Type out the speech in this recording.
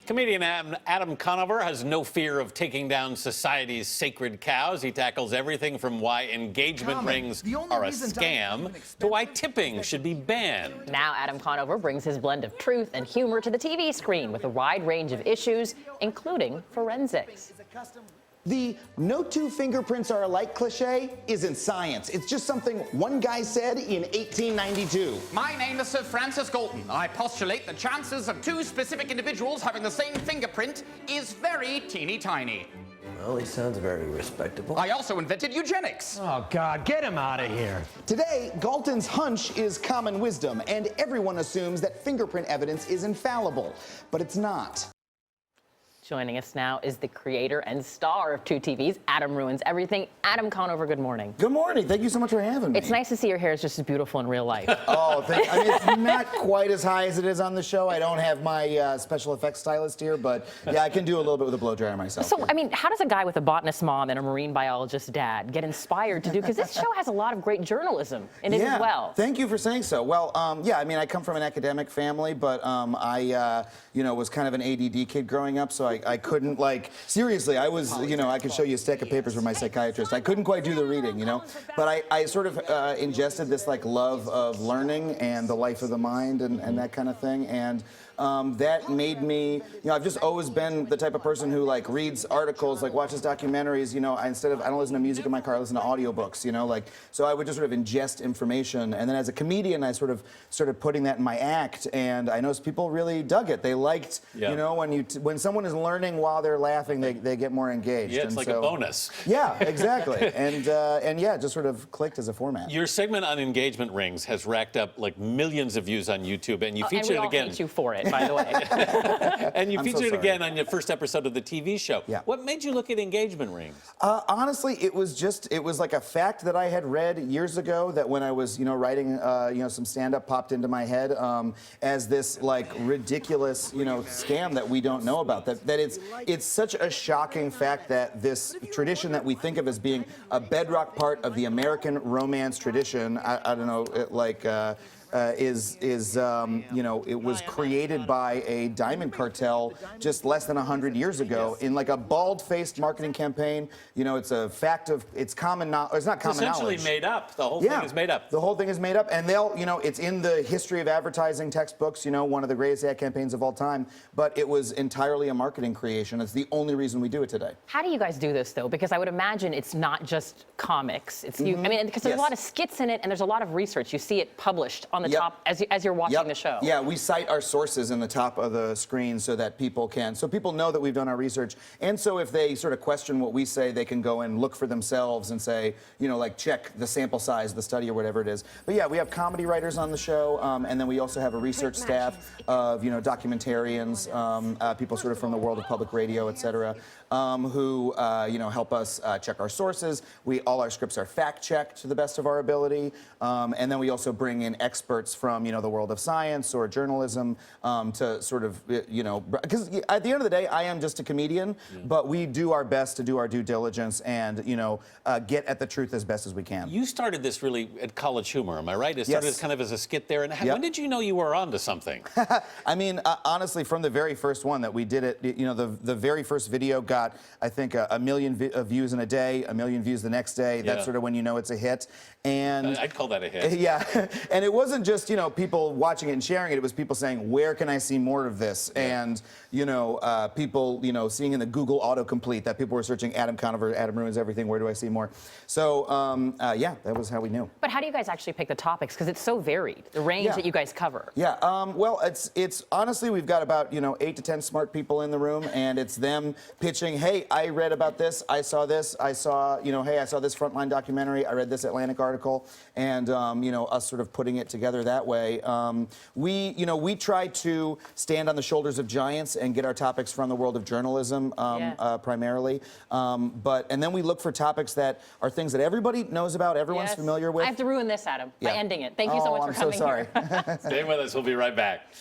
Comedian Adam Conover has no fear of taking down society's sacred cows. He tackles everything from why engagement rings are a scam to why tipping should be banned. Now Adam Conover brings his blend of truth and humor to the TV screen with a wide range of issues, including forensics. The no two fingerprints are alike cliche isn't science. It's just something one guy said in 1892. My name is Sir Francis Galton. I postulate the chances of two specific individuals having the same fingerprint is very teeny tiny. Well, he sounds very respectable. I also invented eugenics. Oh, God, get him out of here. Today, Galton's hunch is common wisdom, and everyone assumes that fingerprint evidence is infallible, but it's not. Joining us now is the creator and star of Tru TV's Adam Ruins Everything. Adam Conover, good morning. Good morning. Thank you so much for having me. It's nice to see your hair is just as beautiful in real life. Oh, I mean, it's not quite as high as it is on the show. I don't have my special effects stylist here, but yeah, I can do a little bit with a blow dryer myself. So, I mean, how does a guy with a botanist mom and a marine biologist dad get inspired to do, because this show has a lot of great journalism in it as well. Thank you for saying so. Well, yeah, I mean, I come from an academic family, but I, you know, was kind of an ADD kid growing up, so I couldn't, like, seriously, I was, you know, I could show you a stack of papers from my psychiatrist. I couldn't quite do the reading, you know, but I sort of ingested this, like, love of learning and the life of the mind and that kind of thing, and that made me, you know, I've just always been the type of person who, like, reads articles, like, watches documentaries, you know, I don't listen to music in my car, I listen to audiobooks, you know, like, so I would just sort of ingest information, and then as a comedian, I sort of started putting that in my act, and I noticed people really dug it. They liked, you know, when someone is learning while they're laughing, they get more engaged. Yeah, it's like a bonus. Yeah, exactly, and yeah, it just sort of clicked as a format. Your segment on engagement rings has racked up, like, millions of views on YouTube, and you featured it again. And we all hate you for it, by the way. And you featured it again on your first episode of the TV show. Yeah. What made you look at engagement rings? Honestly, it was like a fact that I had read years ago that when I was, you know, writing, you know, some stand-up popped into my head as this, like, ridiculous, you know, scam that we don't know about. That it's such a shocking fact that this tradition that we think of as being a bedrock part of the American romance tradition, I don't know, you know, it was created by a diamond cartel just less than 100 years ago in, like, a bald-faced marketing campaign. You know, it's a fact of, it's common knowledge. It's not common knowledge. It's essentially made up. The whole thing is made up. The whole thing is made up, and they'll, you know, it's in the history of advertising textbooks, you know, one of the greatest ad campaigns of all time, but it was entirely a marketing creation. It's the only reason we do it today. How do you guys do this, though? Because I would imagine it's not just comics. It's you. I mean, because there's a lot of skits in it, and there's a lot of research. You see it published on the top as you're watching the show. Yeah, we cite our sources in the top of the screen so that people know that we've done our research, and so if they sort of question what we say, they can go and look for themselves and say, you know, like, check the sample size of the study or whatever it is. But yeah, we have comedy writers on the show, and then we also have a research staff of, you know, documentarians, people sort of from the world of public radio, et cetera, who, you know, help us check our sources. All our scripts are fact-checked to the best of our ability, and then we also bring in experts from, you know, the world of science or journalism to sort of, you know, because at the end of the day, I am just a comedian, but we do our best to do our due diligence and, you know, get at the truth as best as we can. You started this really at College Humor, am I right? It started kind of as a skit there, and when did you know you were onto something? I mean, honestly, from the very first one that we did it, you know, the very first video got, I think, a million views in a day, a million views the next day. That's sort of when you know it's a hit. And I'd call that a hit. Yeah, and it wasn't just, you know, people watching it and sharing it. It was people saying, where can I see more of this? And, you know, people, you know, seeing in the Google autocomplete that people were searching Adam Conover, Adam Ruins Everything, where do I see more? So, yeah, that was how we knew. But how do you guys actually pick the topics? Because it's so varied, the range that you guys cover. Yeah, well, it's honestly, we've got about, you know, 8 to 10 smart people in the room, and it's them pitching, hey, I read about this, I saw this, I saw, you know, hey, I saw this Frontline documentary, I read this Atlantic article, and, you know, us sort of putting it together that way. We try to stand on the shoulders of giants and get our topics from the world of journalism, primarily. And then we look for topics that are things that everybody knows about, everyone's familiar with. I have to ruin this, Adam, by ending it. Thank you so much for coming here. Stay with us. We'll be right back.